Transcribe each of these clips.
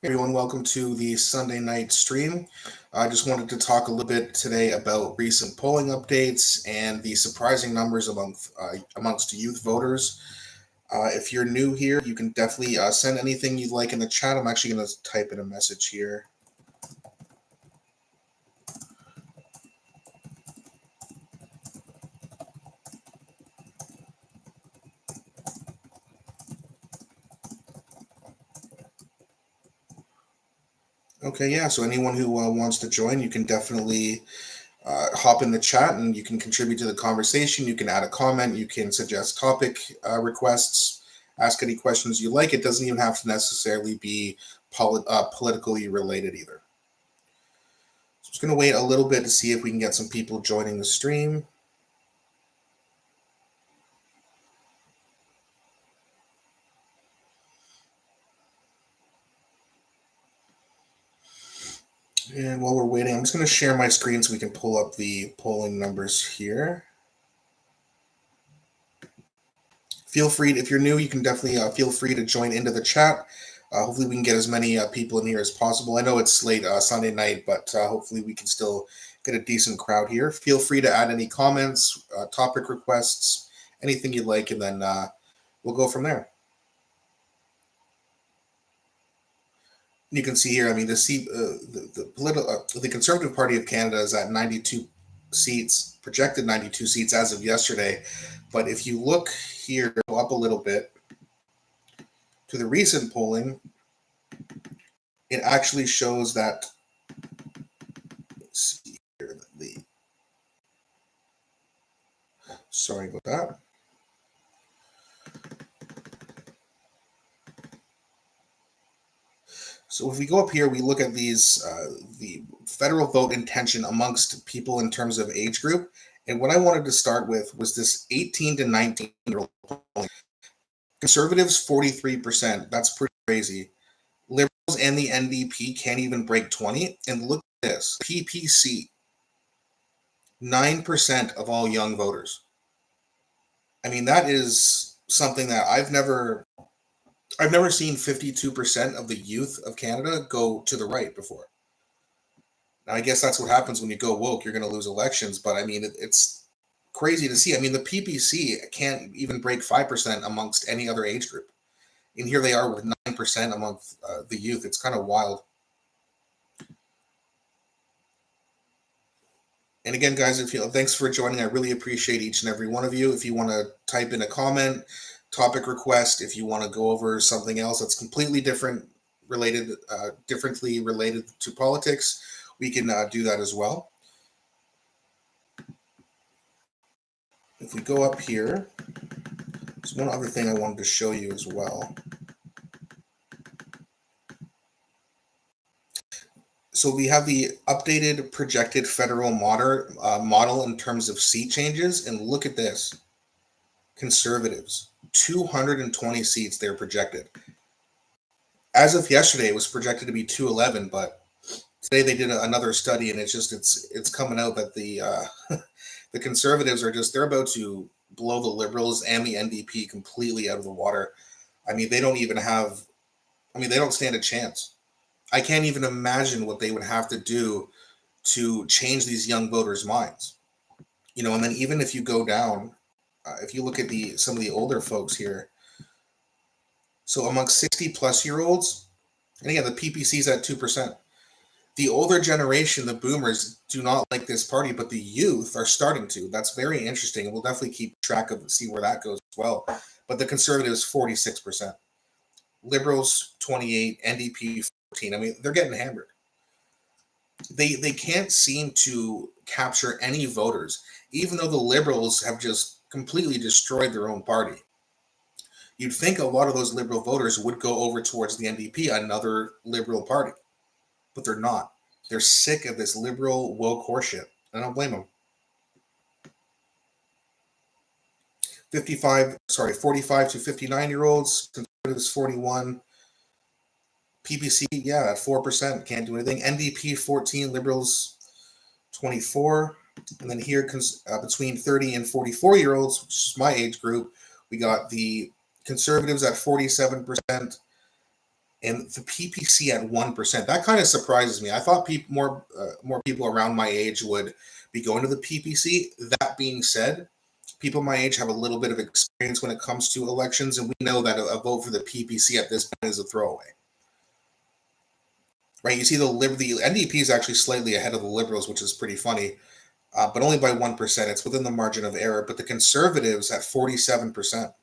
Everyone, welcome to the Sunday night stream. I just wanted to talk a little bit today about recent polling updates and the surprising numbers amongst youth voters. If you're new here, you can definitely send anything you'd like in the chat. I'm actually going to type in a message here. Okay, yeah, so anyone who wants to join, you can definitely hop in the chat and you can contribute to the conversation. You can add a comment, you can suggest topic requests, ask any questions you like. It doesn't even have to necessarily be politically related either. So I'm just going to wait a little bit to see if we can get some people joining the stream. And while we're waiting, I'm just going to share my screen so we can pull up the polling numbers here. Feel free, if you're new, you can definitely feel free to join into the chat. Hopefully, we can get as many people in here as possible. I know it's late Sunday night, but hopefully, we can still get a decent crowd here. Feel free to add any comments, topic requests, anything you'd like, and then we'll go from there. You can see here. I mean, the Conservative Party of Canada is at 92 seats, projected 92 seats as of yesterday. But if you look here, go up a little bit to the recent polling, it actually shows that. Let's see here. Sorry about that. So if we go up here, we look at these the federal vote intention amongst people in terms of age group. And what I wanted to start with was this 18 to 19-year-old polling. Conservatives 43%. That's pretty crazy. Liberals and the NDP can't even break 20. And look at this. PPC 9% of all young voters. I mean, that is something that I've never seen 52% of the youth of Canada go to the right before. Now, I guess that's what happens when you go woke. You're going to lose elections. But I mean, it's crazy to see. I mean, the PPC can't even break 5% amongst any other age group. And here they are with 9% amongst the youth. It's kind of wild. And again, guys, thanks for joining. I really appreciate each and every one of you. If you want to type in a comment, topic request, if you want to go over something else that's completely differently related to politics, we can do that as well. If we go up here, there's one other thing I wanted to show you as well. So we have the updated projected federal model in terms of seat changes, and look at this. Conservatives, 220 seats they're projected. As of yesterday, it was projected to be 211, but today they did another study, and it's coming out that the the Conservatives they're about to blow the Liberals and the NDP completely out of the water. I mean, they don't stand a chance. I can't even imagine what they would have to do to change these young voters' minds. And then even if you go down, if you look at some of the older folks here, so among 60-plus-year-olds, and again, the PPC's at 2%. The older generation, the boomers, do not like this party, but the youth are starting to. That's very interesting, and we'll definitely keep track of see where that goes as well. But the Conservatives, 46%. Liberals, 28%. NDP, 14%. I mean, they're getting hammered. They can't seem to capture any voters, even though the Liberals have just completely destroyed their own party. You'd think a lot of those Liberal voters would go over towards the NDP, another Liberal party, but they're not. They're sick of this liberal woke horseshit. I don't blame them. 45 to 59-year-olds, Conservatives 41, PPC, yeah, at 4%, can't do anything. NDP 14, Liberals 24, and then here between 30 and 44-year-olds, which is my age group, we got the Conservatives at 47%, and the PPC at 1%. That kind of surprises me. I thought more people around my age would be going to the PPC. That being said, people my age have a little bit of experience when it comes to elections, and we know that a vote for the PPC at this point is a throwaway. Right? You see, the NDP is actually slightly ahead of the Liberals, which is pretty funny, but only by 1%. It's within the margin of error. But the Conservatives at 47%.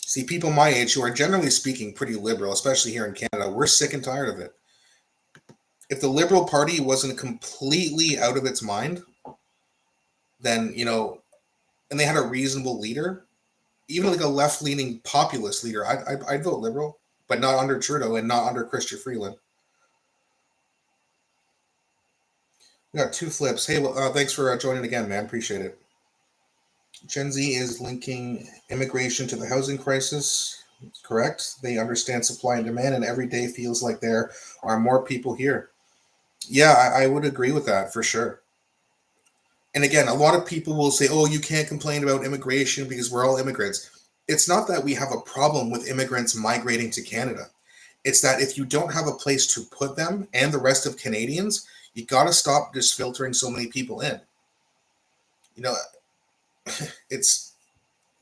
See, people my age who are generally speaking pretty liberal, especially here in Canada, we're sick and tired of it. If the Liberal Party wasn't completely out of its mind, then, and they had a reasonable leader, even like a left-leaning populist leader, I'd vote Liberal, but not under Trudeau and not under Chrystia Freeland. We got two flips. Hey, well, thanks for joining again, man. Appreciate it. Gen Z is linking immigration to the housing crisis. Correct. They understand supply and demand, and every day feels like there are more people here. Yeah, I would agree with that for sure. And again, a lot of people will say, oh, you can't complain about immigration because we're all immigrants. It's not that we have a problem with immigrants migrating to Canada. It's that if you don't have a place to put them and the rest of Canadians, you got to stop just filtering so many people in. It's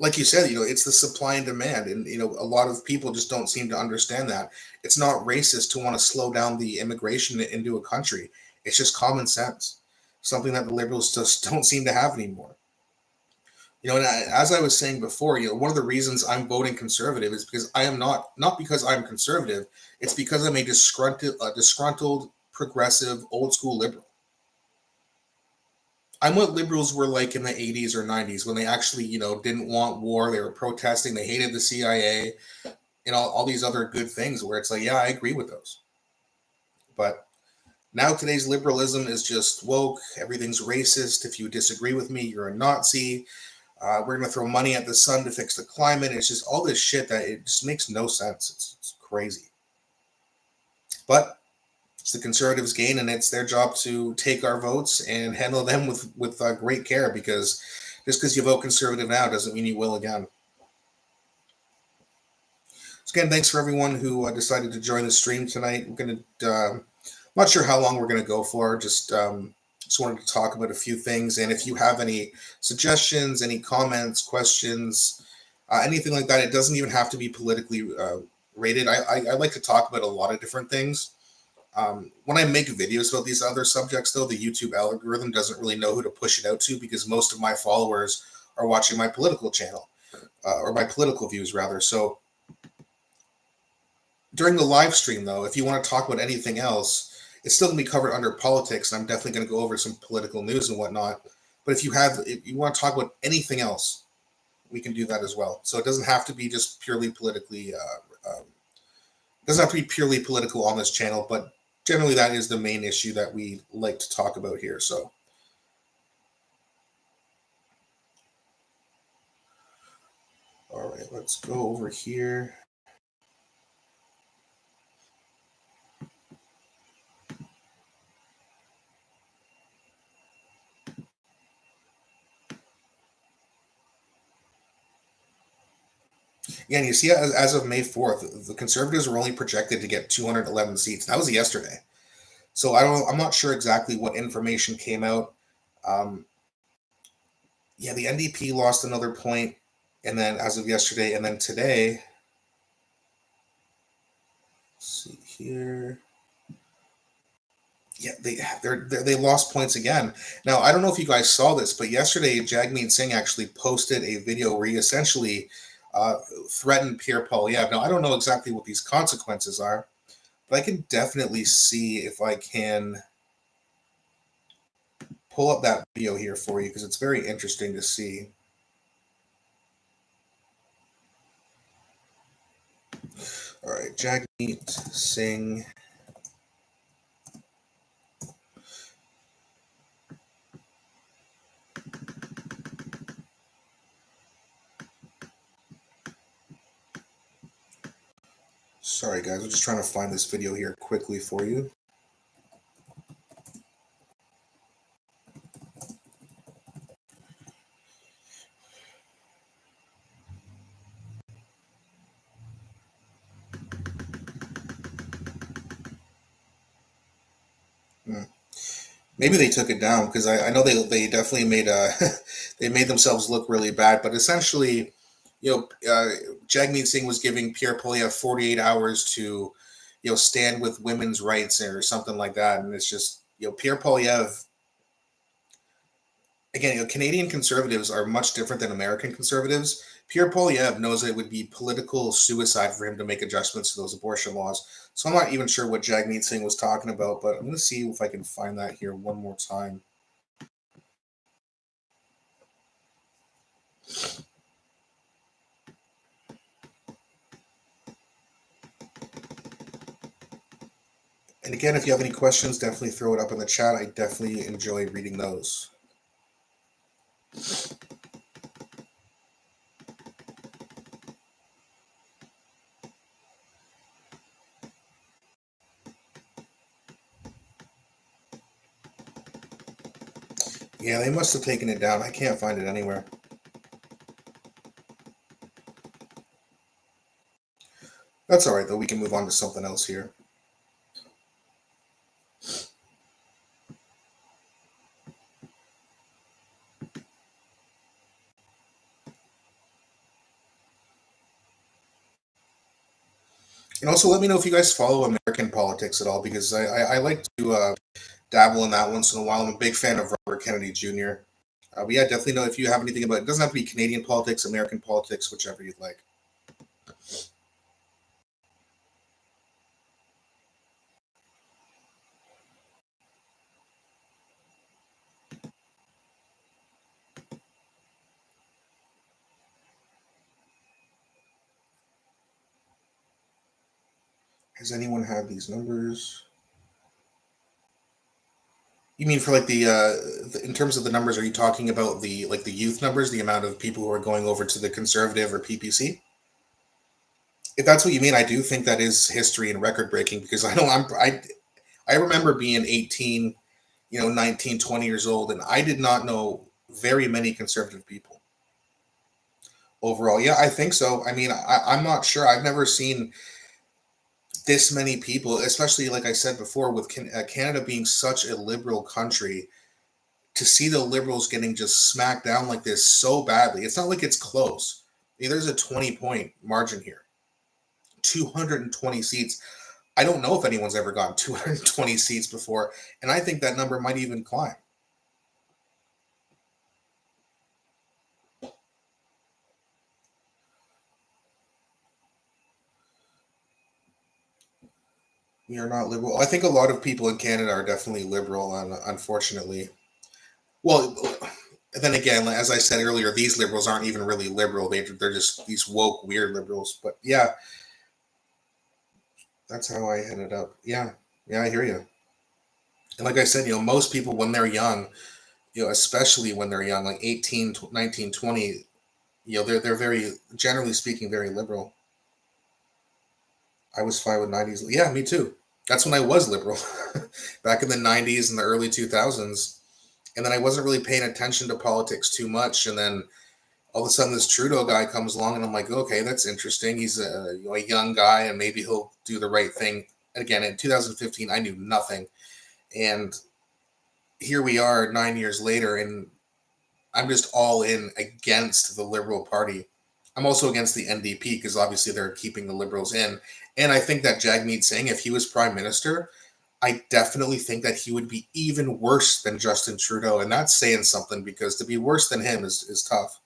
like you said, it's the supply and demand. And, a lot of people just don't seem to understand that. It's not racist to want to slow down the immigration into a country. It's just common sense, something that the Liberals just don't seem to have anymore. And as I was saying before, one of the reasons I'm voting Conservative is because I am not because I'm conservative. It's because I'm a disgruntled, progressive, old school liberal. I'm what liberals were like in the 80s or 90s when they actually, didn't want war. They were protesting. They hated the CIA and all these other good things where it's like, yeah, I agree with those. But now today's liberalism is just woke. Everything's racist. If you disagree with me, you're a Nazi. We're going to throw money at the sun to fix the climate. It's just all this shit that it just makes no sense. It's crazy. But it's the Conservatives' gain, and it's their job to take our votes and handle them with great care, because just because you vote Conservative now doesn't mean you will again. So again, thanks for everyone who decided to join the stream tonight. We're going to, I'm not sure how long we're going to go for, just wanted to talk about a few things. And if you have any suggestions, any comments, questions, anything like that, it doesn't even have to be politically rated. I like to talk about a lot of different things. When I make videos about these other subjects, though, the YouTube algorithm doesn't really know who to push it out to, because most of my followers are watching my political channel, or my political views, rather. So during the live stream, though, if you want to talk about anything else, it's still going to be covered under politics, and I'm definitely going to go over some political news and whatnot. But if you want to talk about anything else, we can do that as well. So it doesn't have to be just purely politically. Doesn't have to be purely political on this channel, but generally that is the main issue that we like to talk about here. So, all right, let's go over here. Yeah, and you see, as of May 4th, the Conservatives were only projected to get 211 seats. That was yesterday. So I'm not sure exactly what information came out. Yeah, the NDP lost another point, and then as of yesterday, and then today, let's see here. Yeah, they lost points again. Now, I don't know if you guys saw this, but yesterday Jagmeet Singh actually posted a video where he essentially threatened Pierre Poilievre. Now, I don't know exactly what these consequences are, but I can definitely see if I can pull up that video here for you, because it's very interesting to see. All right, Jagmeet Singh. Sorry, guys. I'm just trying to find this video here quickly for you. Maybe they took it down because I know they definitely made they made themselves look really bad. But essentially, you know, Jagmeet Singh was giving Pierre Polyev 48 hours to, stand with women's rights or something like that, and it's just, Pierre Polyev. Again, Canadian conservatives are much different than American conservatives. Pierre Polyev knows that it would be political suicide for him to make adjustments to those abortion laws. So I'm not even sure what Jagmeet Singh was talking about, but I'm going to see if I can find that here one more time. And again, if you have any questions, definitely throw it up in the chat. I definitely enjoy reading those. Yeah, they must have taken it down. I can't find it anywhere. That's all right, though. We can move on to something else here. And also, let me know if you guys follow American politics at all, because I like to dabble in that once in a while. I'm a big fan of Robert Kennedy Jr. But yeah, definitely know if you have anything about it. It doesn't have to be Canadian politics, American politics, whichever you'd like. Has anyone had these numbers? You mean for like in terms of the numbers? Are you talking about the youth numbers, the amount of people who are going over to the conservative or PPC? If that's what you mean, I do think that is history and record breaking, because I know I remember being 18, 19, 20 years old, and I did not know very many conservative people overall. Yeah, I think so. I mean, I'm not sure. I've never seen this many people, especially like I said before, with Canada being such a liberal country, to see the liberals getting just smacked down like this so badly. It's not like it's close. I mean, there's a 20-point margin here, 220 seats. I don't know if anyone's ever gotten 220 seats before, and I think that number might even climb. We are not liberal. I think a lot of people in Canada are definitely liberal, unfortunately. Well, then again, as I said earlier, these liberals aren't even really liberal. They're just these woke, weird liberals. But yeah, that's how I ended up. Yeah, yeah, I hear you. And like I said, most people when they're young, especially when they're young, like 18, 19, 20, they're very, generally speaking, very liberal. I was fine with 90s. Yeah, me too. That's when I was liberal, back in the 90s and the early 2000s. And then I wasn't really paying attention to politics too much. And then all of a sudden, this Trudeau guy comes along, and I'm like, okay, that's interesting. He's a young guy, and maybe he'll do the right thing. Again, in 2015, I knew nothing. And here we are 9 years later, and I'm just all in against the Liberal Party. I'm also against the NDP because obviously they're keeping the Liberals in. And I think that Jagmeet Singh, if he was Prime Minister, I definitely think that he would be even worse than Justin Trudeau. And that's saying something, because to be worse than him is tough.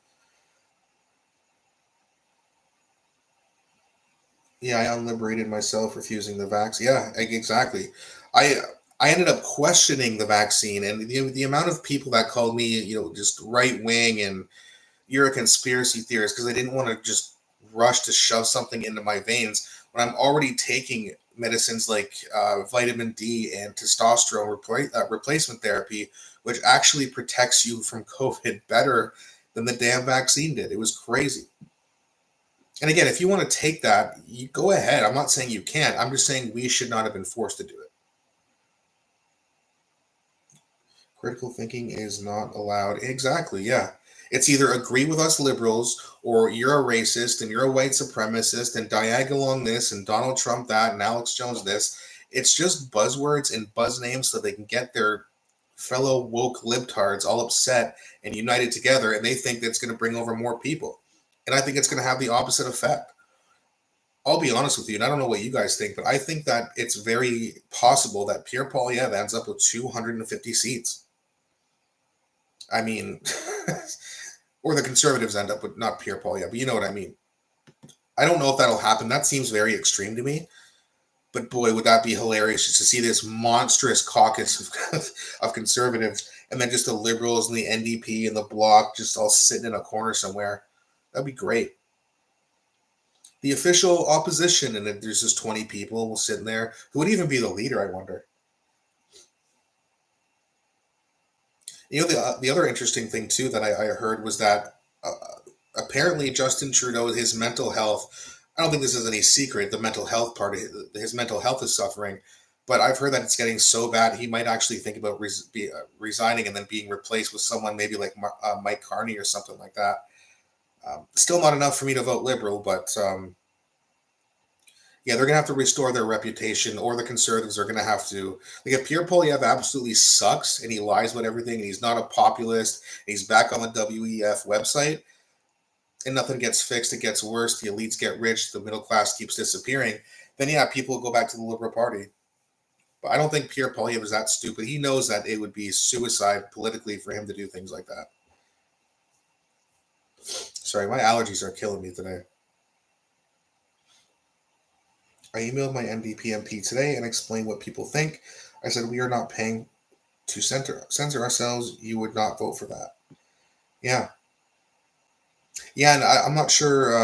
Yeah, I unliberated myself refusing the vaccine. Yeah, exactly. I I ended up questioning the vaccine, and the amount of people that called me, just right wing and you're a conspiracy theorist, because I didn't want to just rush to shove something into my veins when I'm already taking medicines like vitamin D and testosterone replacement therapy, which actually protects you from COVID better than the damn vaccine did. It was crazy. And again, if you want to take that, you go ahead. I'm not saying you can't. I'm just saying we should not have been forced to do it. Critical thinking is not allowed. Exactly. Yeah. It's either agree with us liberals, or you're a racist and you're a white supremacist and diagonal on this and Donald Trump that and Alex Jones this. It's just buzzwords and buzz names so they can get their fellow woke libtards all upset and united together, and they think that's going to bring over more people. And I think it's going to have the opposite effect. I'll be honest with you, and I don't know what you guys think, but I think that it's very possible that Pierre Poilievre ends up with 250 seats. I mean, or the Conservatives end up with, not Pierre Poilievre, but you know what I mean. I don't know if that'll happen. That seems very extreme to me. But boy, would that be hilarious just to see this monstrous caucus of conservatives and then just the liberals and the NDP and the bloc just all sitting in a corner somewhere. That'd be great. The official opposition, and then there's just 20 people sitting there. Who would even be the leader, I wonder? You know, the other interesting thing, too, that I heard was that apparently Justin Trudeau, his mental health, I don't think this is any secret, the mental health part, his mental health is suffering. But I've heard that it's getting so bad, he might actually think about resigning and then being replaced with someone maybe like Mike Carney or something like that. Still not enough for me to vote Liberal, but yeah, they're going to have to restore their reputation, or the Conservatives are going to have to. Like, if Pierre Poilievre absolutely sucks and he lies about everything and he's not a populist and he's back on the WEF website and nothing gets fixed, it gets worse, the elites get rich, the middle class keeps disappearing, then yeah, people go back to the Liberal Party. But I don't think Pierre Poilievre is that stupid. He knows that it would be suicide politically for him to do things like that. Sorry, my allergies are killing me today. I emailed my NDP MP today and explained what people think. I said, we are not paying to censor ourselves. You would not vote for that. Yeah. Yeah, and I'm not sure.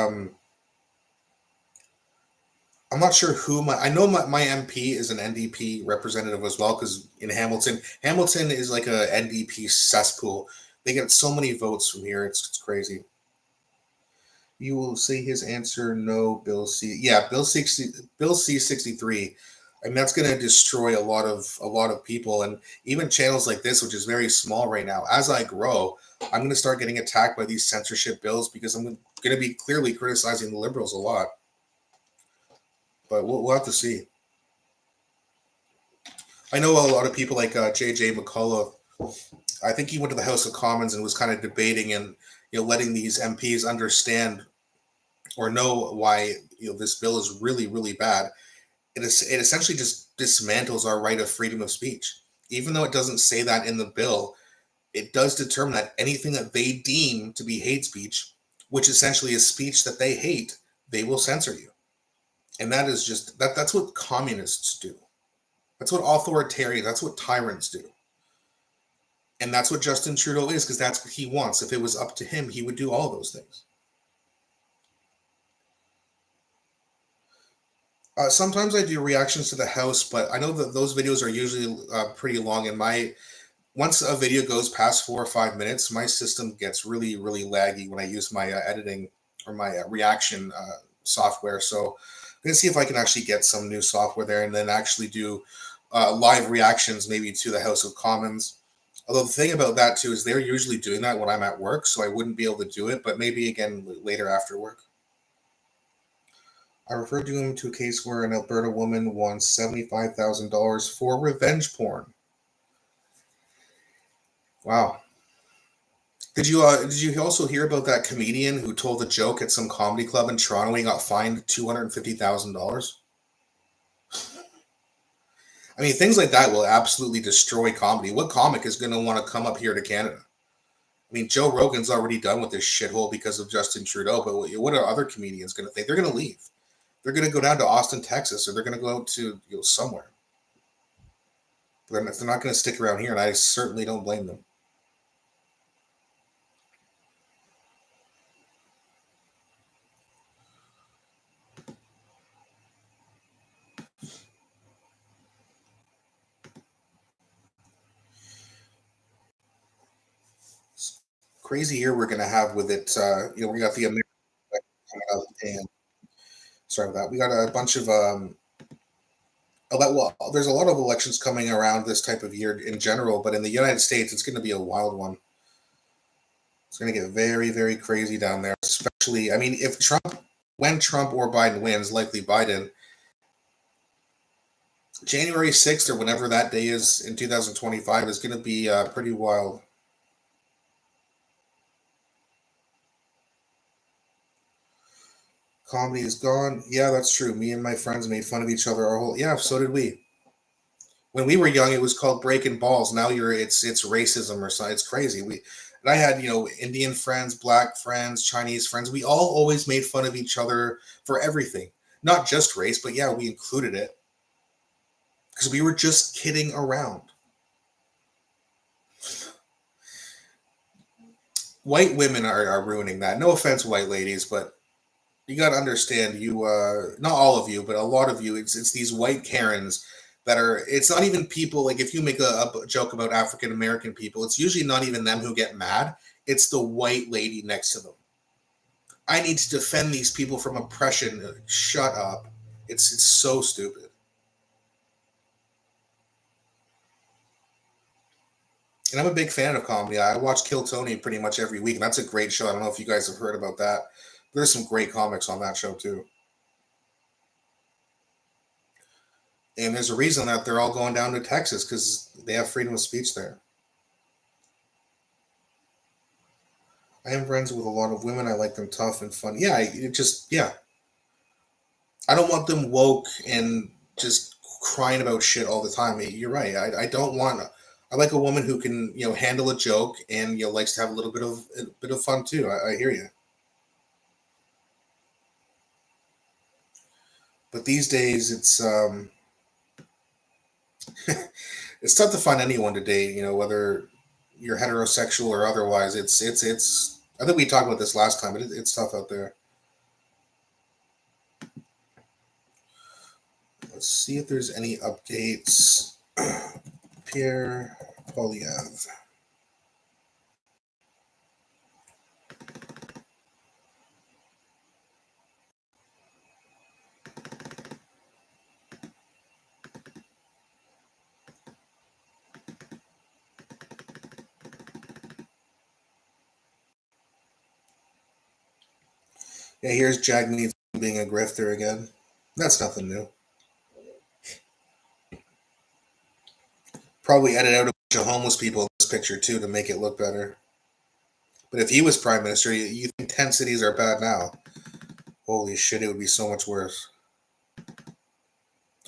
I'm not sure who I know my MP is an NDP representative as well, because in Hamilton is like a NDP cesspool. They get so many votes from here. It's crazy. You will see his answer no, Bill C. Yeah, Bill C-63. I mean, that's going to destroy a lot of people, and even channels like this, which is very small right now. As I grow, I'm going to start getting attacked by these censorship bills because I'm going to be clearly criticizing the liberals a lot. But we'll have to see. I know a lot of people like J.J. McCullough. I think he went to the House of Commons and was kind of debating and letting these MPs understand or know why this bill is really, really bad. It essentially just dismantles our right of freedom of speech. Even though it doesn't say that in the bill, it does determine that anything that they deem to be hate speech, which essentially is speech that they hate, they will censor you. And that is just that's what communists do. That's what that's what tyrants do. And that's what Justin Trudeau is, because that's what he wants. If it was up to him, he would do all those things. Sometimes I do reactions to the House, but I know that those videos are usually pretty long. And once a video goes past 4 or 5 minutes, my system gets really, really laggy when I use my editing or my reaction software. So I'm going to see if I can actually get some new software there and then actually do live reactions maybe to the House of Commons. Although the thing about that too is they're usually doing that when I'm at work, so I wouldn't be able to do it, but maybe again later after work. I referred to him to a case where an Alberta woman won $75,000 for revenge porn. Wow. Did you also hear about that comedian who told a joke at some comedy club in Toronto and he got fined $250,000? I mean, things like that will absolutely destroy comedy. What comic is going to want to come up here to Canada? I mean, Joe Rogan's already done with this shithole because of Justin Trudeau, but what are other comedians going to think? They're going to leave. They're going to go down to Austin, Texas, or they're going to go out to somewhere. They're not going to stick around here, and I certainly don't blame them. It's crazy year we're going to have with it. We got the American coming up, and sorry about that. We got a bunch of there's a lot of elections coming around this type of year in general, but in the United States, it's going to be a wild one. It's going to get very, very crazy down there. Especially, I mean, when Trump or Biden wins, likely Biden, January 6th or whenever that day is in 2025 is going to be pretty wild. Comedy is gone. Yeah, that's true. Me and my friends made fun of each other our whole. Yeah, so did we. When we were young, it was called breaking balls. Now it's racism or something. It's crazy. And I had Indian friends, black friends, Chinese friends. We all always made fun of each other for everything, not just race, but yeah, we included it because we were just kidding around. White women are ruining that. No offense, white ladies, but you got to understand, you not all of you, but a lot of you, it's these white Karens that are. It's not even people, like if you make a joke about African American people, it's usually not even them who get mad. It's the white lady next to them. I need to defend these people from oppression. Shut up. It's so stupid. And I'm a big fan of comedy. I watch Kill Tony pretty much every week, and that's a great show. I don't know if you guys have heard about that. There's some great comics on that show too. And there's a reason that they're all going down to Texas because they have freedom of speech there. I am friends with a lot of women. I like them tough and fun. Yeah, yeah. I don't want them woke and just crying about shit all the time. You're right. I don't want. I like a woman who can handle a joke and likes to have a bit of fun too. I hear you. But these days it's tough to find anyone to date. Whether you're heterosexual or otherwise. It's. I think we talked about this last time, but it's tough out there. Let's see if there's any updates. Pierre Polyev. Yeah, here's Jagmeet being a grifter again. That's nothing new. Probably edit out a bunch of homeless people in this picture too to make it look better. But if he was prime minister, you think 10 cities are bad now? Holy shit, it would be so much worse.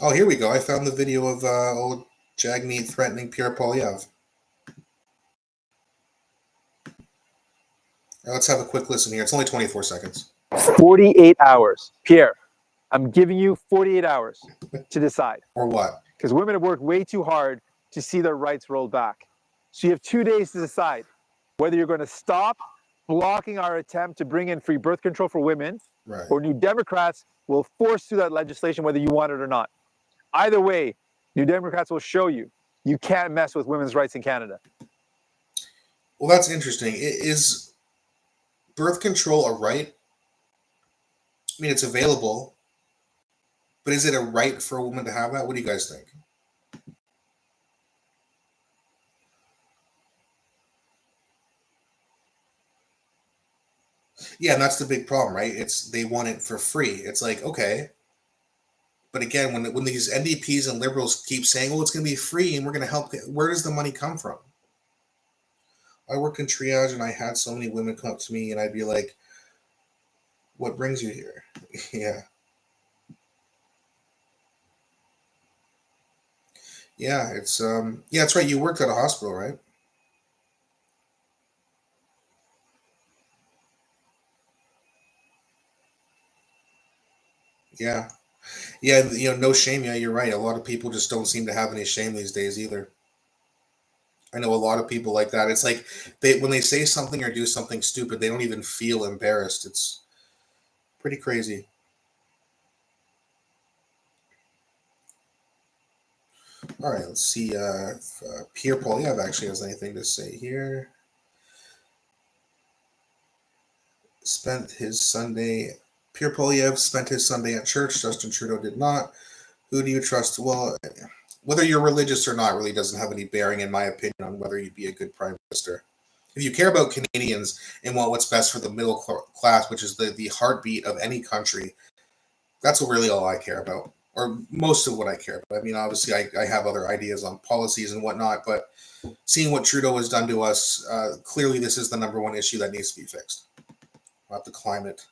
Oh, here we go. I found the video of old Jagmeet threatening Pierre Polyev. Let's have a quick listen here. It's only 24 seconds. 48 hours. Pierre, I'm giving you 48 hours to decide. Or what? Because women have worked way too hard to see their rights rolled back. So you have 2 days to decide whether you're going to stop blocking our attempt to bring in free birth control for women, right, or New Democrats will force through that legislation whether you want it or not. Either way, New Democrats will show you can't mess with women's rights in Canada. Well, that's interesting. Is birth control a right? I mean, it's available, but is it a right for a woman to have that? What do you guys think? Yeah, and that's the big problem, right? They want it for free. It's like, okay, but again, when these NDPs and liberals keep saying, "Oh, it's going to be free and we're going to help," where does the money come from? I work in triage, and I had so many women come up to me, and I'd be like, "What brings you here?" Yeah, yeah, yeah, that's right. You worked at a hospital, right? Yeah, yeah, no shame. Yeah, you're right. A lot of people just don't seem to have any shame these days either. I know a lot of people like that. It's like when they say something or do something stupid, they don't even feel embarrassed. It's pretty crazy. All right, let's see. If, Pierre Polyev actually has anything to say here. Spent his Sunday. Pierre Polyev spent his Sunday at church. Justin Trudeau did not. Who do you trust? Well, whether you're religious or not really doesn't have any bearing, in my opinion, on whether you'd be a good prime minister. If you care about Canadians and want what's best for the middle class, which is the heartbeat of any country, that's really all I care about. or most of what I care about. I mean, obviously, I have other ideas on policies and whatnot, but seeing what Trudeau has done to us, clearly this is the number one issue that needs to be fixed about the climate.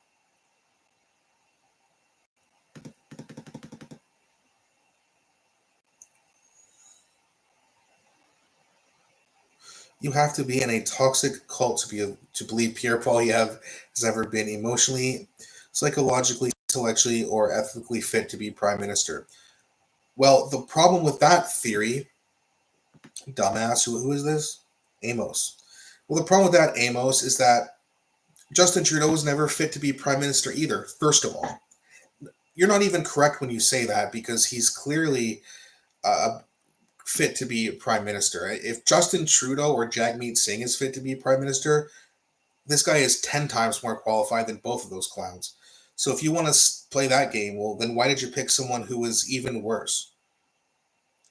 You have to be in a toxic cult to believe Pierre Poilievre has ever been emotionally, psychologically, intellectually, or ethically fit to be prime minister. Well, the problem with that theory, dumbass, who is this? Amos. Well, the problem with that, Amos, is that Justin Trudeau was never fit to be prime minister either, first of all. You're not even correct when you say that, because he's clearly fit to be prime minister. If Justin Trudeau or Jagmeet Singh is fit to be prime minister, this guy is 10 times more qualified than both of those clowns. So if you want to play that game, well, then why did you pick someone who was even worse?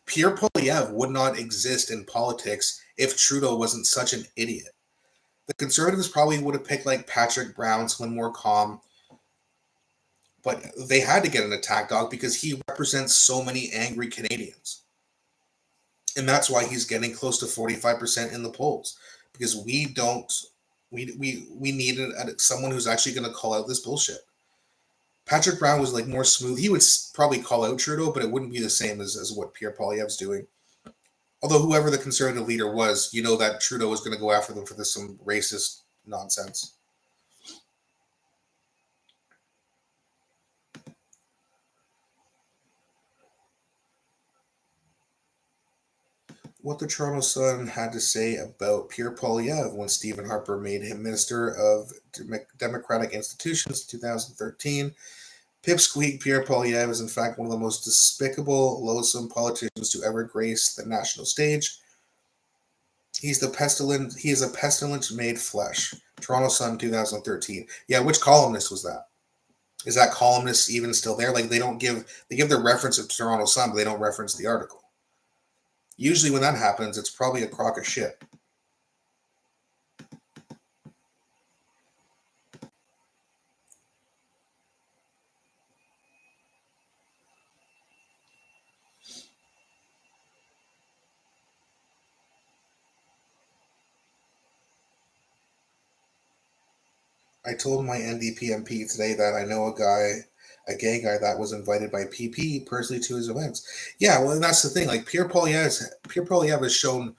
Pierre Poilievre would not exist in politics if Trudeau wasn't such an idiot. The Conservatives probably would have picked like Patrick Brown, someone more calm, but they had to get an attack dog because he represents so many angry Canadians. And that's why he's getting close to 45% in the polls, because we needed someone who's actually going to call out this bullshit. Patrick Brown was like more smooth. He would probably call out Trudeau, but it wouldn't be the same as what Pierre Poilievre's doing. Although whoever the Conservative leader was, you know that Trudeau was going to go after them for this some racist nonsense. What the Toronto Sun had to say about Pierre Poilievre when Stephen Harper made him Minister of Democratic Institutions in 2013. Pipsqueak Pierre Poilievre is in fact one of the most despicable, loathsome politicians to ever grace the national stage. He is a pestilence made flesh. Toronto Sun 2013. Yeah, which columnist was that? Is that columnist even still there? Like they give the reference of Toronto Sun, but they don't reference the article. Usually when that happens, it's probably a crock of shit. I told my NDP MP today that I know a gay guy that was invited by PP personally to his events. Yeah, well, that's the thing. Like Pierre Poilievre has shown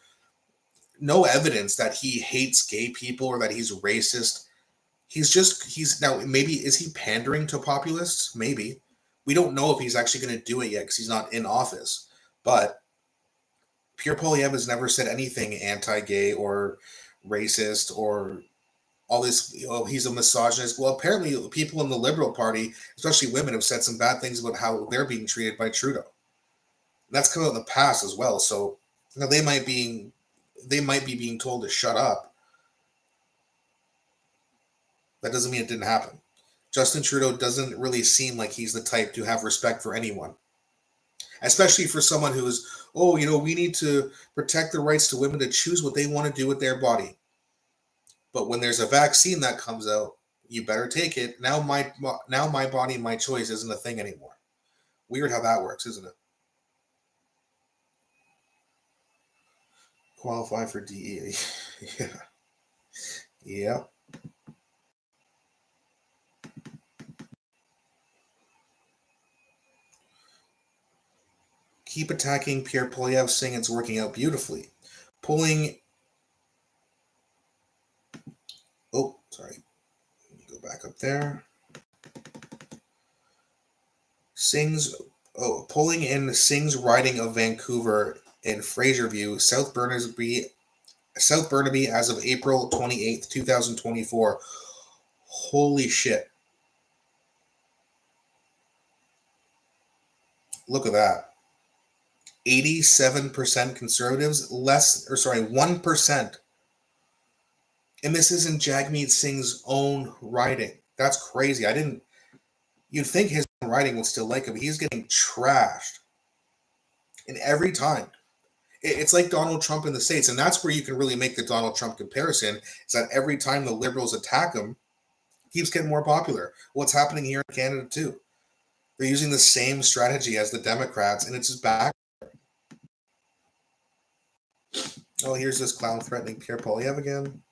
no evidence that he hates gay people or that he's racist. He's now, maybe, is he pandering to populists? Maybe. We don't know if he's actually going to do it yet because he's not in office. But Pierre Poilievre has never said anything anti-gay or racist or all this, he's a misogynist. Well, apparently people in the Liberal Party, especially women, have said some bad things about how they're being treated by Trudeau. And that's come out in the past as well. So they might be being told to shut up. That doesn't mean it didn't happen. Justin Trudeau doesn't really seem like he's the type to have respect for anyone. Especially for someone who is, we need to protect the rights to women to choose what they want to do with their body. But when there's a vaccine that comes out, you better take it. Now my body, my choice isn't a thing anymore. Weird how that works, isn't it? Qualify for DEA. Yeah. Yeah. Keep attacking Pierre Poilievre, saying it's working out beautifully. Sorry. Let me go back up there. Pulling in Singh's riding of Vancouver in Fraserview, South Burnaby as of April 28th, 2024. Holy shit. Look at that. 87% Conservatives, 1%. And this isn't Jagmeet Singh's own riding. That's crazy. You'd think his own riding would still like him. He's getting trashed. And every time. It's like Donald Trump in the States. And that's where you can really make the Donald Trump comparison, is that every time the Liberals attack him, he keeps getting more popular. What's happening here in Canada too? They're using the same strategy as the Democrats, and it's just back. Oh, here's this clown threatening Pierre Poilievre again.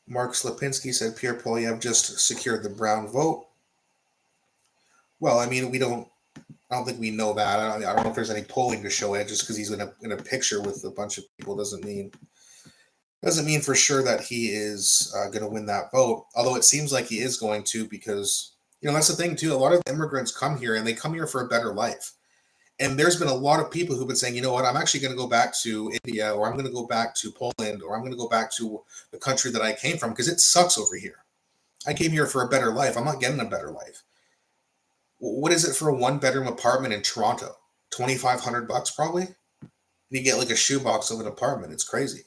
Mark Slapinski said Pierre Poilievre just secured the brown vote. Well, I mean, I don't think we know that. I don't know if there's any polling to show it. Just because he's in a picture with a bunch of people doesn't mean for sure that he is going to win that vote. Although it seems like he is going to, because that's the thing too. A lot of immigrants come here and they come here for a better life. And there's been a lot of people who've been saying, you know what, I'm actually going to go back to India, or I'm going to go back to Poland, or I'm going to go back to the country that I came from because it sucks over here. I came here for a better life. I'm not getting a better life. What is it for a one-bedroom apartment in Toronto? $2,500 probably? And you get like a shoebox of an apartment. It's crazy.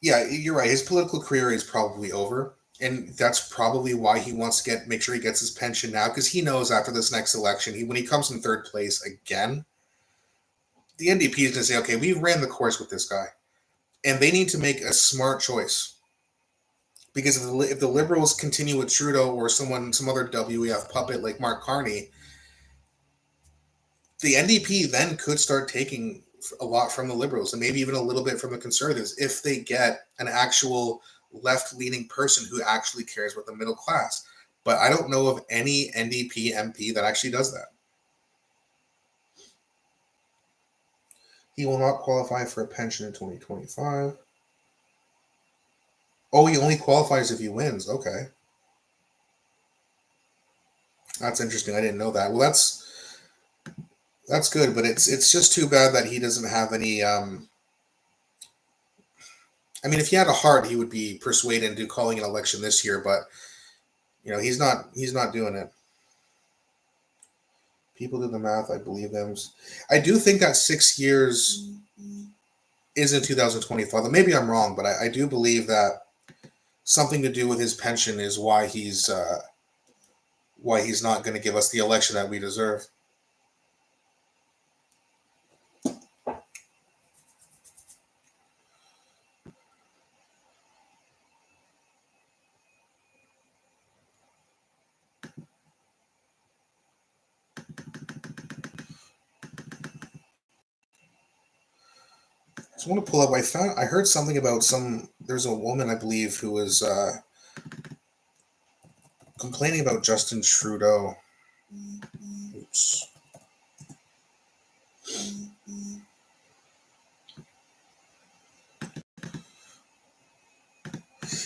Yeah, you're right. His political career is probably over. And that's probably why he wants to make sure he gets his pension now, because he knows after this next election, when he comes in third place again, the NDP is going to say, okay, we ran the course with this guy. And they need to make a smart choice. Because if the Liberals continue with Trudeau or some other WEF puppet like Mark Carney, the NDP then could start taking a lot from the Liberals and maybe even a little bit from the Conservatives if they get an actual left-leaning person who actually cares about the middle class. But I don't know of any NDP MP that actually does that. He will not qualify for a pension in 2025. Oh, he only qualifies if he wins. Okay. That's interesting. I didn't know that. Well, that's good, but it's just too bad that he doesn't have any. I mean, if he had a heart, he would be persuaded into calling an election this year, but he's not doing it. People do the math. I believe them. I do think that 6 years is in 2025. Maybe I'm wrong, but I do believe that something to do with his pension is why he's not going to give us the election that we deserve. I want to pull up. I heard something about there's a woman, I believe, who was complaining about Justin Trudeau. Oops.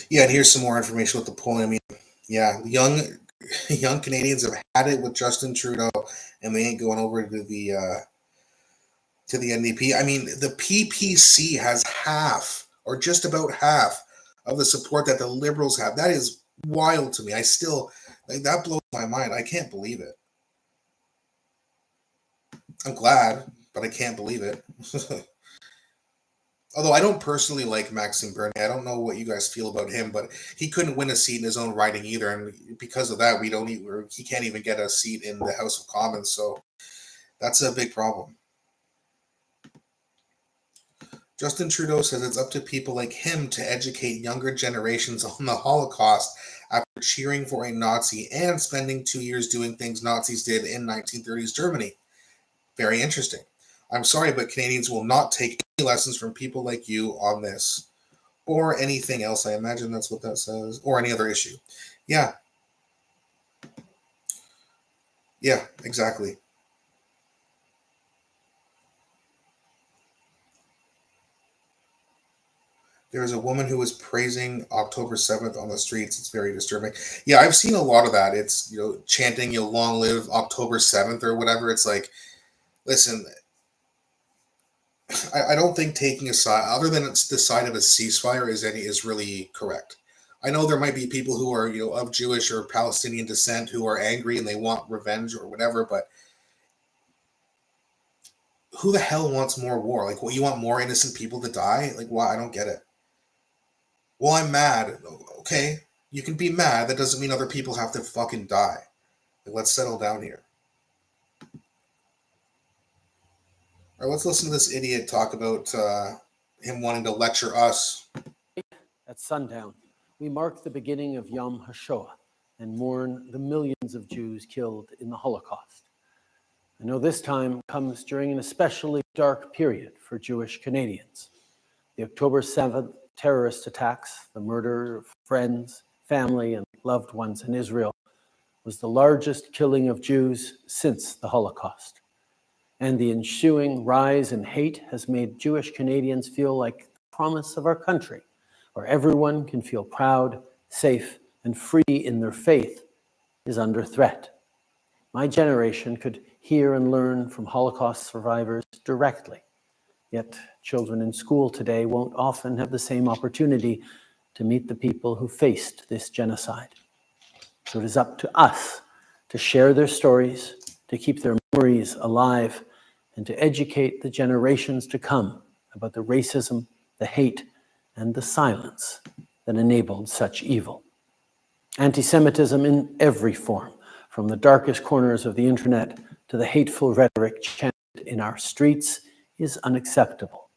Yeah, and here's some more information with the polling. I mean, yeah, young Canadians have had it with Justin Trudeau, and they ain't going over to the NDP. I mean, the PPC has half, or just about half, of the support that the Liberals have. That is wild to me. That blows my mind. I can't believe it. I'm glad, but I can't believe it. Although I don't personally like Maxime Bernier. I don't know what you guys feel about him, but he couldn't win a seat in his own riding either, and because of that, he can't even get a seat in the House of Commons. So that's a big problem. Justin Trudeau says it's up to people like him to educate younger generations on the Holocaust after cheering for a Nazi and spending 2 years doing things Nazis did in 1930s Germany. Very interesting. I'm sorry, but Canadians will not take any lessons from people like you on this or anything else. I imagine that's what that says, or any other issue. Yeah. Yeah, exactly. There was a woman who was praising October 7th on the streets. It's very disturbing. Yeah, I've seen a lot of that. It's, chanting, long live October 7th or whatever. It's like, listen, I don't think taking a side, other than it's the side of a ceasefire, is really correct. I know there might be people who are, of Jewish or Palestinian descent who are angry and they want revenge or whatever, but who the hell wants more war? Like, what, you want more innocent people to die? Like, why? I don't get it. Well, I'm mad. Okay, you can be mad. That doesn't mean other people have to fucking die. Like, let's settle down here. All right, let's listen to this idiot talk about him wanting to lecture us. At sundown, we mark the beginning of Yom HaShoah and mourn the millions of Jews killed in the Holocaust. I know this time comes during an especially dark period for Jewish Canadians. The October 7th terrorist attacks, the murder of friends, family, and loved ones in Israel, was the largest killing of Jews since the Holocaust. And the ensuing rise in hate has made Jewish Canadians feel like the promise of our country, where everyone can feel proud, safe, and free in their faith, is under threat. My generation could hear and learn from Holocaust survivors directly. Yet children in school today won't often have the same opportunity to meet the people who faced this genocide. So it is up to us to share their stories, to keep their memories alive, and to educate the generations to come about the racism, the hate, and the silence that enabled such evil. Anti-Semitism in every form, from the darkest corners of the internet to the hateful rhetoric chanted in our streets, is unacceptable.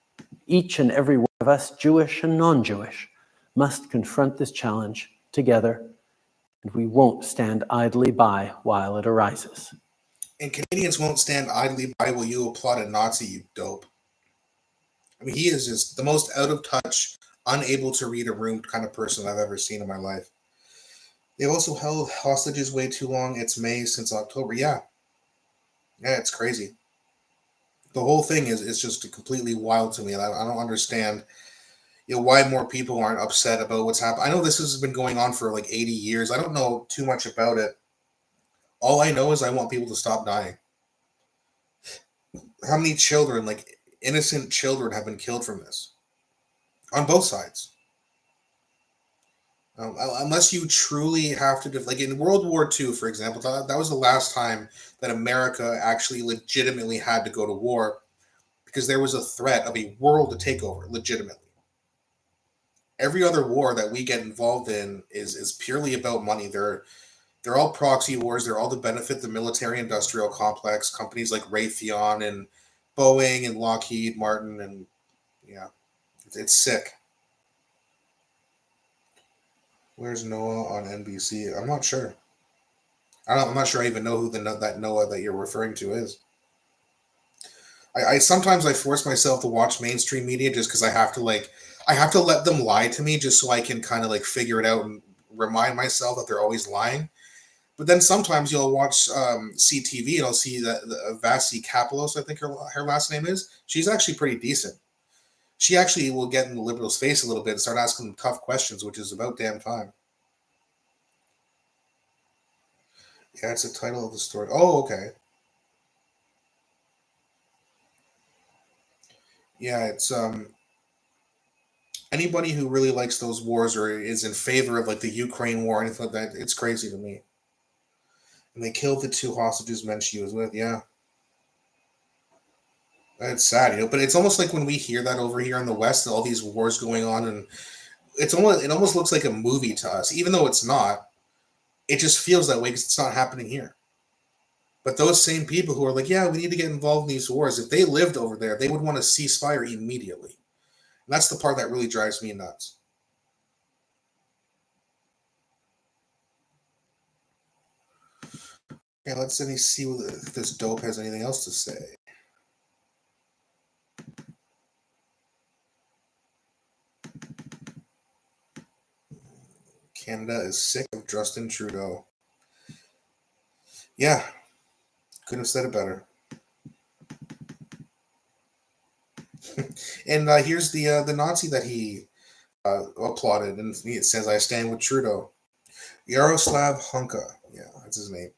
Each and every one of us, Jewish and non-Jewish, must confront this challenge together, and we won't stand idly by while it arises. And Canadians won't stand idly by while you applaud a Nazi, you dope. I mean, he is just the most out of touch, unable to read a room kind of person I've ever seen in my life. They've also held hostages way too long. It's May since October. Yeah, it's crazy. The whole thing is just completely wild to me. I don't understand, why more people aren't upset about what's happened. I know this has been going on for like 80 years. I don't know too much about it. All I know is I want people to stop dying. How many children, like innocent children, have been killed from this on both sides? Unless you truly have to, like in World War II, for example, that was the last time that America actually legitimately had to go to war because there was a threat of a world takeover, legitimately. Every other war that we get involved in is purely about money. They're all proxy wars. They're all to benefit the military-industrial complex, companies like Raytheon and Boeing and Lockheed Martin, and yeah, it's sick. Where's Noah on NBC? I'm not sure. I'm not sure I even know who that Noah that you're referring to is. I sometimes I force myself to watch mainstream media just because I have to let them lie to me just so I can kind of like figure it out and remind myself that they're always lying. But then sometimes you'll watch CTV and I'll see that Vasi Kapelos, I think her last name is. She's actually pretty decent. She actually will get in the liberals' face a little bit and start asking them tough questions, which is about damn time. Yeah, it's the title of the story. Oh, okay. Yeah, it's anybody who really likes those wars or is in favor of like the Ukraine war or anything like that, it's crazy to me. And they killed the two hostages men she was with. Yeah, it's sad, but it's almost like when we hear that over here in the West, all these wars going on, and it almost looks like a movie to us, even though it's not. It just feels that way because it's not happening here. But those same people who are like, yeah, we need to get involved in these wars, if they lived over there, they would want to cease fire immediately. And that's the part that really drives me nuts. Okay, let's see if this dope has anything else to say. Canada is sick of Justin Trudeau. Yeah, couldn't have said it better. And here's the Nazi that he applauded, and it says, "I stand with Trudeau." Yaroslav Hunka, yeah, that's his name.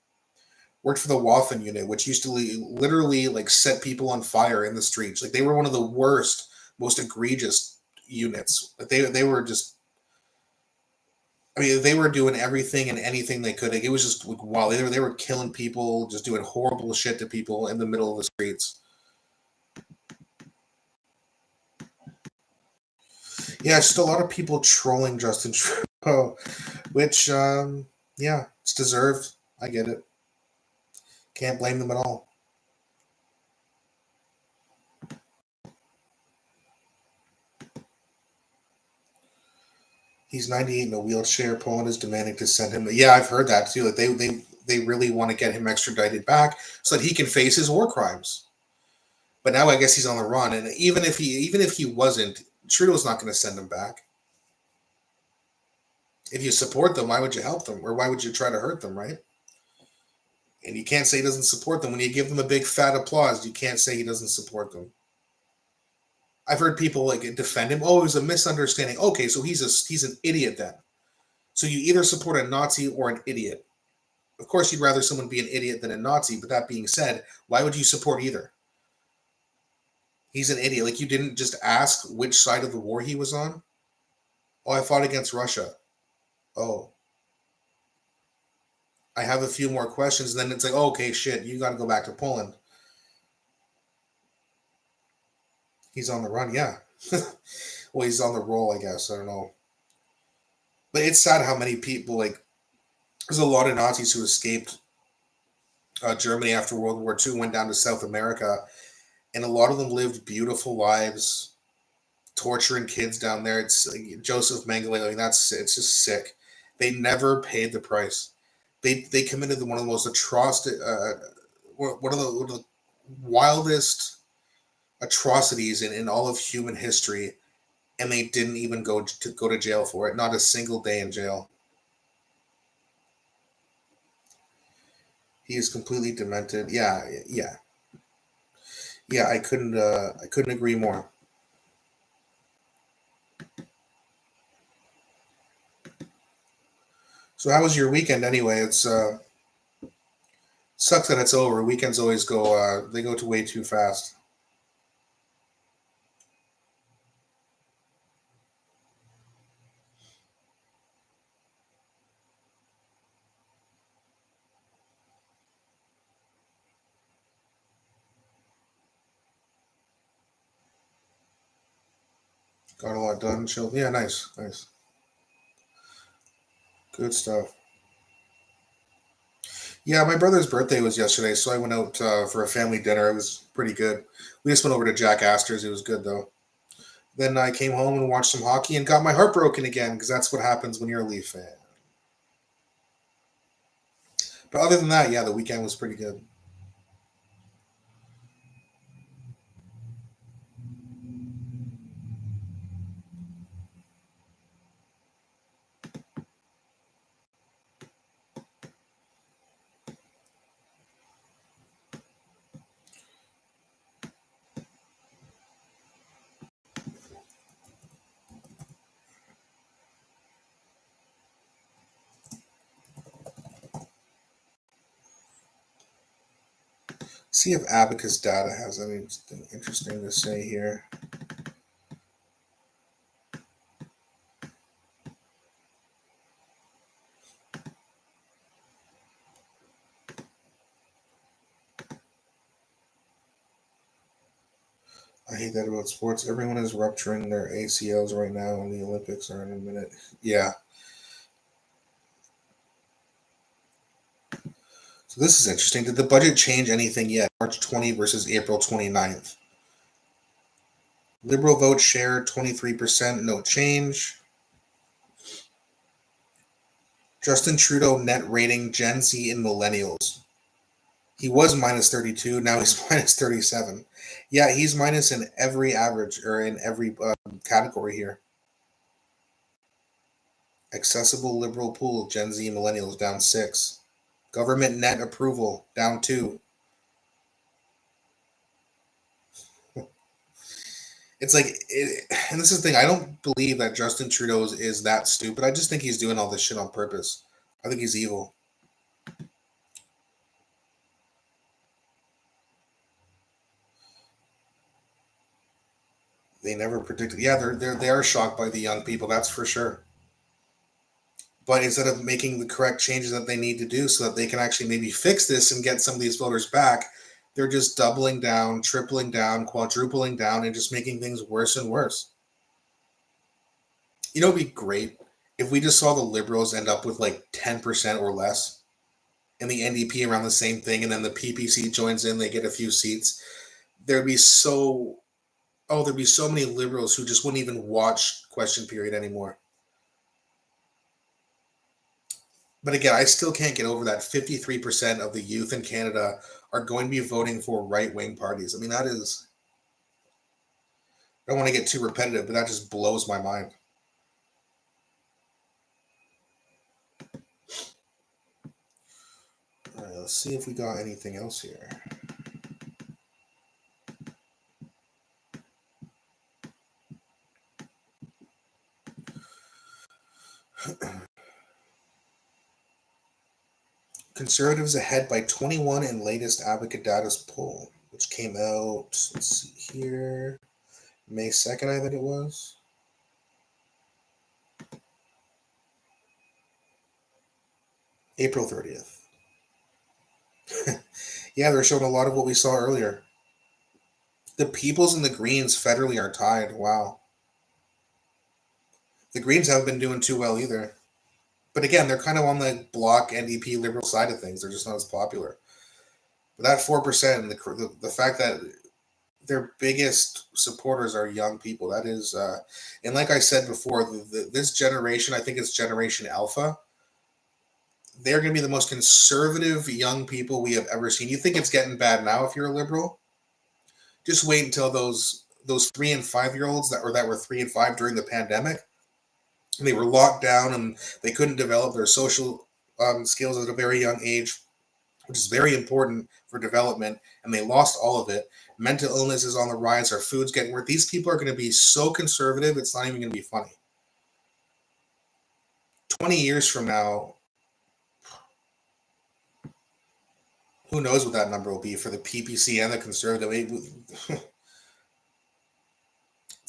Worked for the Waffen unit, which used to literally like set people on fire in the streets. Like they were one of the worst, most egregious units. Like they were just. I mean, they were doing everything and anything they could. Like, it was just like, wow. They were killing people, just doing horrible shit to people in the middle of the streets. Yeah, just a lot of people trolling Justin Trudeau, which, yeah, it's deserved. I get it. Can't blame them at all. He's 98 in a wheelchair. Poland is demanding to send him. Yeah, I've heard that too. Like they really want to get him extradited back so that he can face his war crimes. But now I guess he's on the run, and even if he wasn't, Trudeau's not going to send him back. If you support them, why would you help them, or why would you try to hurt them, right? And you can't say he doesn't support them when you give them a big fat applause. You can't say he doesn't support them. I've heard people like defend him. Oh, it was a misunderstanding. Okay, so he's an idiot then. So you either support a Nazi or an idiot. Of course, you'd rather someone be an idiot than a Nazi. But that being said, why would you support either? He's an idiot. Like, you didn't just ask which side of the war he was on. Oh, I fought against Russia. Oh, I have a few more questions. And then it's like, oh, okay, shit, you got to go back to Poland. He's on the run, yeah. Well, he's on the roll, I guess. I don't know. But it's sad how many people, like, there's a lot of Nazis who escaped Germany after World War II, went down to South America, and a lot of them lived beautiful lives, torturing kids down there. It's like Joseph Mengele, like, it's just sick. They never paid the price. They committed one of the most one of the wildest atrocities in all of human history, and they didn't even go to jail for it. Not a single day in jail. He is completely demented. Yeah. I couldn't agree more. So how was your weekend anyway? It's sucks that it's over. Weekends always go they go to way too fast. Got a lot done. Chilled. Yeah, nice. Good stuff. Yeah, my brother's birthday was yesterday, so I went out for a family dinner. It was pretty good. We just went over to Jack Astor's. It was good, though. Then I came home and watched some hockey and got my heart broken again, because that's what happens when you're a Leaf fan. But other than that, yeah, the weekend was pretty good. See if Abacus Data has anything interesting to say here. I hate that about sports. Everyone is rupturing their ACLs right now, and the Olympics are in a minute. Yeah. So this is interesting. Did the budget change anything yet? March 20 versus April 29th. Liberal vote share 23%, no change. Justin Trudeau net rating Gen Z and millennials. He was minus 32, now he's minus 37. Yeah, he's minus in every average, or in every category here. Accessible liberal pool, Gen Z and millennials, down 6. Government net approval, down 2. It's like, and this is the thing, I don't believe that Justin Trudeau is that stupid. I just think he's doing all this shit on purpose. I think he's evil. They never predicted. Yeah, they are shocked by the young people, that's for sure. But instead of making the correct changes that they need to do so that they can actually maybe fix this and get some of these voters back, they're just doubling down, tripling down, quadrupling down, and just making things worse and worse. You know, it'd be great if we just saw the Liberals end up with like 10% or less, and the NDP around the same thing, and then the PPC joins in, they get a few seats. There'd be so many Liberals who just wouldn't even watch Question Period anymore. But again, I still can't get over that 53% of the youth in Canada are going to be voting for right-wing parties. I mean, that is, I don't want to get too repetitive, but that just blows my mind. All right, let's see if we got anything else here. Conservatives ahead by 21 in latest Advocate Data's poll, which came out, let's see here, May 2nd, I think it was. April 30th. Yeah, they're showing a lot of what we saw earlier. The Peoples and the Greens federally are tied. Wow. The Greens haven't been doing too well either. But again, they're kind of on the Bloc NDP Liberal side of things. They're just not as popular. But that 4%, the fact that their biggest supporters are young people, that is, and like I said before, this generation, I think it's Generation Alpha, they're going to be the most conservative young people we have ever seen. You think it's getting bad now if you're a liberal? Just wait until those 3 and 5 year olds that were 3 and 5 during the pandemic, and they were locked down and they couldn't develop their social skills at a very young age, which is very important for development, and they lost all of it. Mental illness is on the rise. Our food's getting worse. These people are going to be so conservative, it's not even going to be funny. 20 years from now, who knows what that number will be for the PPC and the Conservative. It's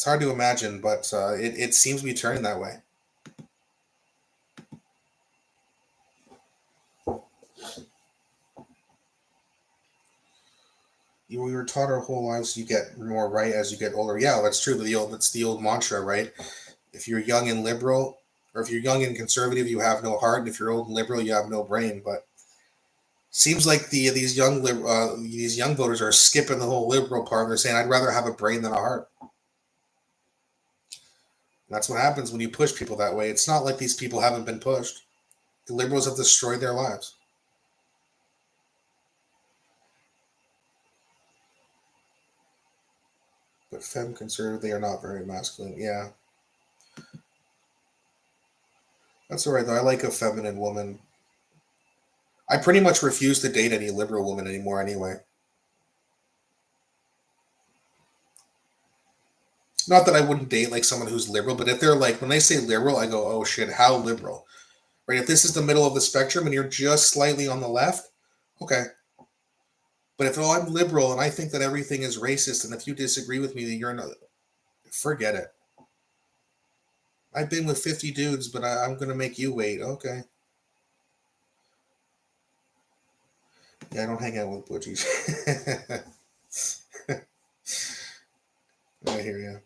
hard to imagine, but it seems to be turning that way. We were taught our whole lives you get more right as you get older. Yeah, that's true. That's the old mantra, right? If you're young and liberal, or if you're young and conservative, you have no heart, and if you're old and liberal, you have no brain. But seems like these young voters are skipping the whole liberal part. They're saying, "I'd rather have a brain than a heart." And that's what happens when you push people that way. It's not like these people haven't been pushed. The liberals have destroyed their lives. But femme conservative, they are not very masculine. Yeah. That's all right, though. I like a feminine woman. I pretty much refuse to date any liberal woman anymore anyway. Not that I wouldn't date like someone who's liberal, but if they're like, when they say liberal, I go, oh shit, how liberal? Right? If this is the middle of the spectrum and you're just slightly on the left, okay. But if I'm liberal and I think that everything is racist, and if you disagree with me, then you're not, forget it. I've been with 50 dudes, but I'm going to make you wait. Okay. Yeah, I don't hang out with butchies. I hear you.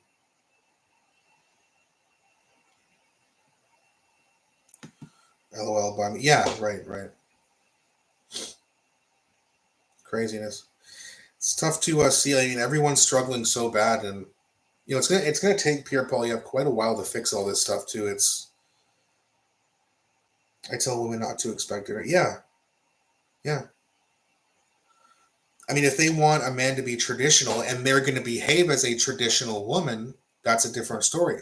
LOL by me. Yeah, right. Craziness. It's tough to see. I mean, everyone's struggling so bad, and it's gonna take Pierre Poilievre quite a while to fix all this stuff too. I tell women not to expect it. Yeah. I mean, if they want a man to be traditional and they're going to behave as a traditional woman, that's a different story.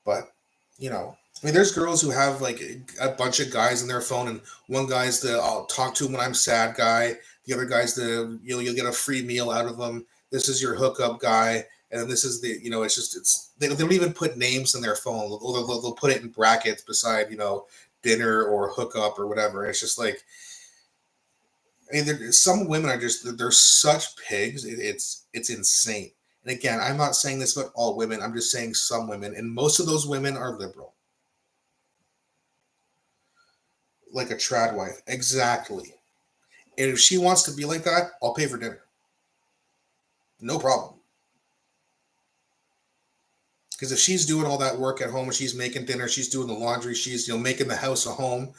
But I mean, there's girls who have like a bunch of guys in their phone, and one guy's the I'll talk to him when I'm sad guy. The other guy's the you'll get a free meal out of them. This is your hookup guy, and then this is the they don't even put names in their phone. They'll put it in brackets beside dinner or hookup or whatever. It's just like, I mean, some women are just they're such pigs. It's insane. And again, I'm not saying this about all women. I'm just saying some women, and most of those women are liberal. Like a trad wife. Exactly. And if she wants to be like that, I'll pay for dinner. No problem. Because if she's doing all that work at home and she's making dinner, she's doing the laundry, she's making the house a home.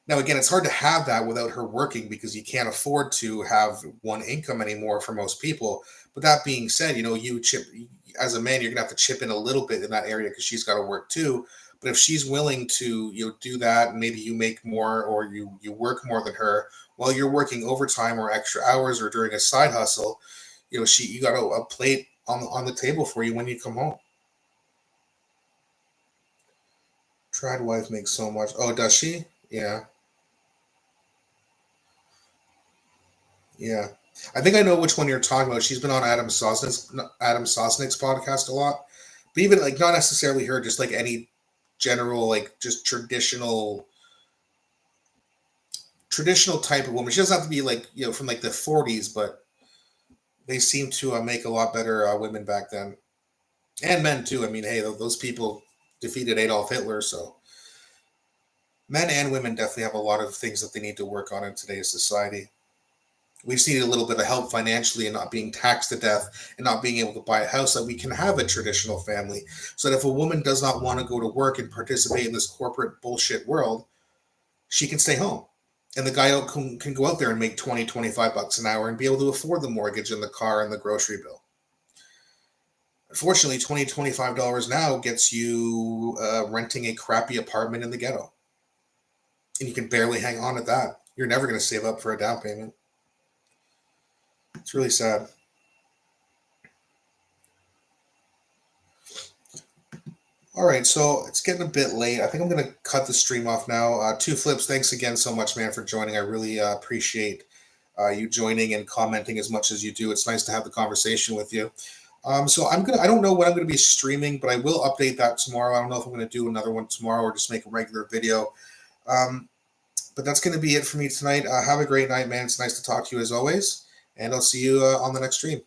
Now, again, it's hard to have that without her working because you can't afford to have one income anymore for most people. But that being said, you chip as a man, you're gonna have to chip in a little bit in that area because she's got to work too. But if she's willing to, do that, and maybe you make more or you work more than her while you're working overtime or extra hours or during a side hustle, you got a plate on the table for you when you come home. Tried wife makes so much. Oh, does she? Yeah. Yeah. I think I know which one you're talking about. She's been on Adam Sosnick's podcast a lot. But even like not necessarily her, just like any general, like just traditional type of woman. She doesn't have to be like, from like the 40s, but they seem to make a lot better women back then. And men too. I mean, hey, those people defeated Adolf Hitler, so men and women definitely have a lot of things that they need to work on in today's society. We just need a little bit of help financially and not being taxed to death and not being able to buy a house, that we can have a traditional family. So that if a woman does not want to go to work and participate in this corporate bullshit world, she can stay home. And the guy can go out there and make 20, 25 bucks an hour and be able to afford the mortgage and the car and the grocery bill. Unfortunately, $20, $25 now gets you renting a crappy apartment in the ghetto. And you can barely hang on at that. You're never going to save up for a down payment. It's really sad. All right, so it's getting a bit late. I think I'm going to cut the stream off now. Two Flips, thanks again so much, man, for joining. I really appreciate you joining and commenting as much as you do. It's nice to have the conversation with you. So I don't know when I'm going to be streaming, but I will update that tomorrow. I don't know if I'm going to do another one tomorrow or just make a regular video. But that's going to be it for me tonight. Have a great night, man. It's nice to talk to you as always. And I'll see you on the next stream.